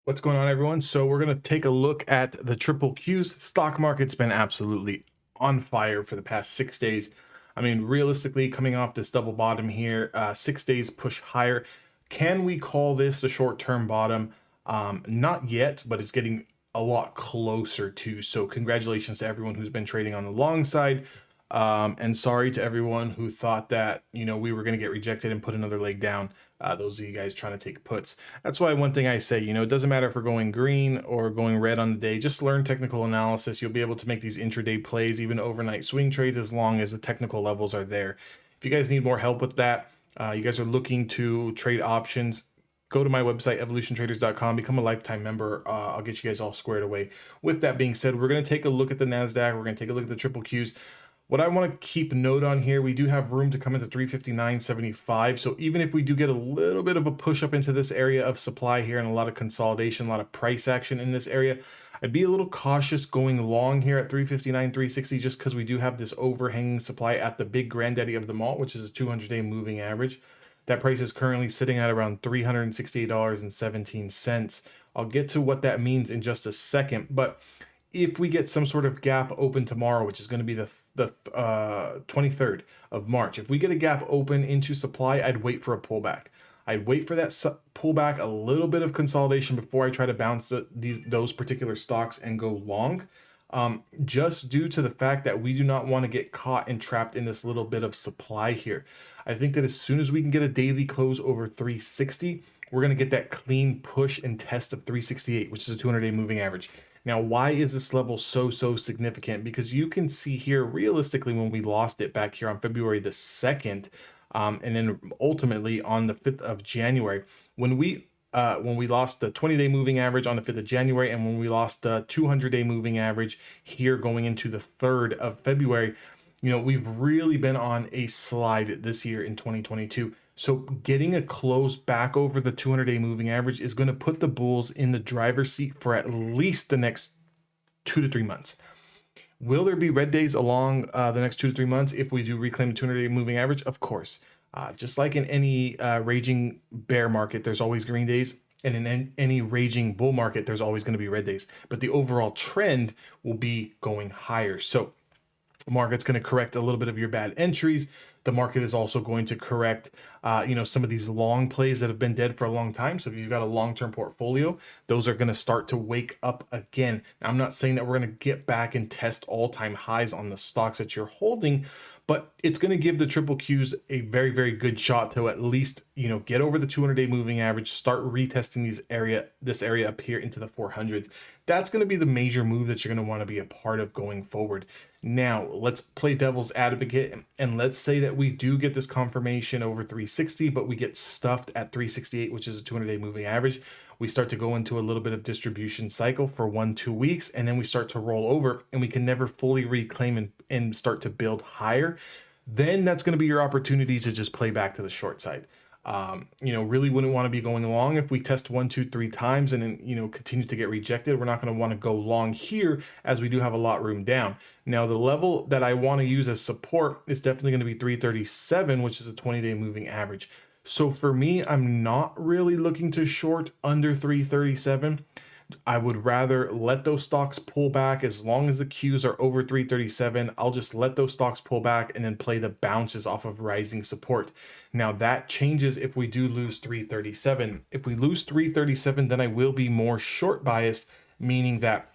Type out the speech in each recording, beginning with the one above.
What's going on, everyone? So we're going to take a look at the triple Qs. Stock market's been absolutely on fire for the past 6 days. I mean, realistically, coming off this double bottom here, 6 days push higher. Can we call this a short-term bottom? Not yet, but it's getting a lot closer to. So congratulations to everyone who's been trading on the long side. And sorry to everyone who thought that, we were going to get rejected and put another leg down. Those of you guys trying to take puts. That's why one thing I say, it doesn't matter if we're going green or going red on the day, just learn technical analysis. You'll be able to make these intraday plays, even overnight swing trades, as long as the technical levels are there. If you guys need more help with that, you guys are looking to trade options, go to my website, evolutiontraders.com, become a lifetime member. I'll get you guys all squared away. With that being said, we're going to take a look at the NASDAQ. We're going to take a look at the triple Qs. What I want to keep note on here, we do have room to come into 359.75. So even if we do get a little bit of a push up into this area of supply here and a lot of consolidation, a lot of price action in this area, I'd be a little cautious going long here at 359.360 just because we do have this overhanging supply at the big granddaddy of them all, which is a 200-day moving average. That price is currently sitting at around $368.17. I'll get to what that means in just a second, but if we get some sort of gap open tomorrow, which is going to be the 23rd of March, if we get a gap open into supply, I'd wait for a pullback. I'd wait for that pullback, a little bit of consolidation before I try to bounce those particular stocks and go long. Just due to the fact that we do not want to get caught and trapped in this little bit of supply here. I think that as soon as we can get a daily close over 360, we're going to get that clean push and test of 368, which is a 200-day moving average. Now, why is this level so significant? Because you can see here, realistically, when we lost it back here on February the 2nd, and then ultimately on the 5th of January, when we lost the 20-day moving average on the 5th of January, and when we lost the 200-day moving average here going into the 3rd of February, we've really been on a slide this year in 2022. So getting a close back over the 200-day moving average is going to put the bulls in the driver's seat for at least the next 2 to 3 months. Will there be red days along the next 2 to 3 months if we do reclaim the 200-day moving average? Of course. Just like in any raging bear market, there's always green days. And in any raging bull market, there's always going to be red days. But the overall trend will be going higher. So the market's going to correct a little bit of your bad entries. The market is also going to correct, some of these long plays that have been dead for a long time. So if you've got a long-term portfolio, those are going to start to wake up again. Now, I'm not saying that we're going to get back and test all-time highs on the stocks that you're holding, but it's going to give the triple Qs a very, very good shot to at least, get over the 200-day moving average, start retesting this area up here into the 400s. That's going to be the major move that you're going to want to be a part of going forward. Now, let's play devil's advocate, and let's say that we do get this confirmation over 360, but we get stuffed at 368, which is a 200-day moving average. We start to go into a little bit of distribution cycle for 1-2 weeks, and then we start to roll over, and we can never fully reclaim and start to build higher. Then that's going to be your opportunity to just play back to the short side. Really wouldn't want to be going long if we test 1, 2, 3 times and then, continue to get rejected. We're not going to want to go long here as we do have a lot room down. Now, the level that I want to use as support is definitely going to be 337, which is a 20-day moving average. So for me, I'm not really looking to short under 337. I would rather let those stocks pull back. As long as the Qs are over 337, I'll just let those stocks pull back and then play the bounces off of rising support. Now that changes if we do lose 337. If we lose 337, then I will be more short biased, meaning that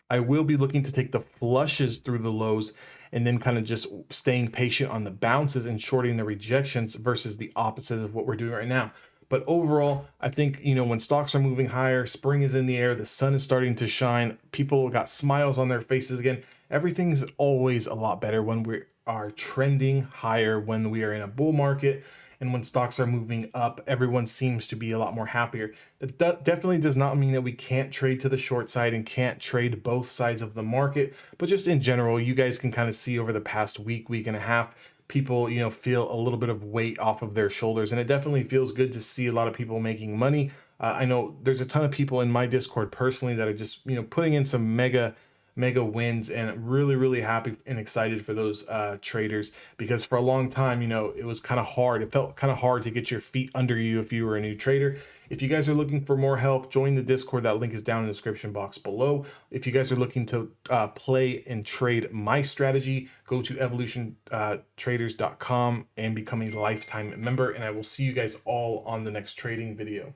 I will be looking to take the flushes through the lows and then kind of just staying patient on the bounces and shorting the rejections versus the opposite of what we're doing right now. But overall, I think, when stocks are moving higher, spring is in the air, the sun is starting to shine, people got smiles on their faces again. Everything's always a lot better when we are trending higher, when we are in a bull market, and when stocks are moving up, everyone seems to be a lot more happier. That definitely does not mean that we can't trade to the short side and can't trade both sides of the market, but just in general, you guys can kind of see over the past week and a half, people feel a little bit of weight off of their shoulders, and it definitely feels good to see a lot of people making money. I know there's a ton of people in my Discord personally that are just putting in some mega wins, and really happy and excited for those traders, because for a long time it was kind of hard. It felt kind of hard to get your feet under you if you were a new trader. If you guys are looking for more help, join the Discord. That link is down in the description box below. If you guys are looking to play and trade my strategy, go to evolutiontraders.com and become a lifetime member. And I will see you guys all on the next trading video.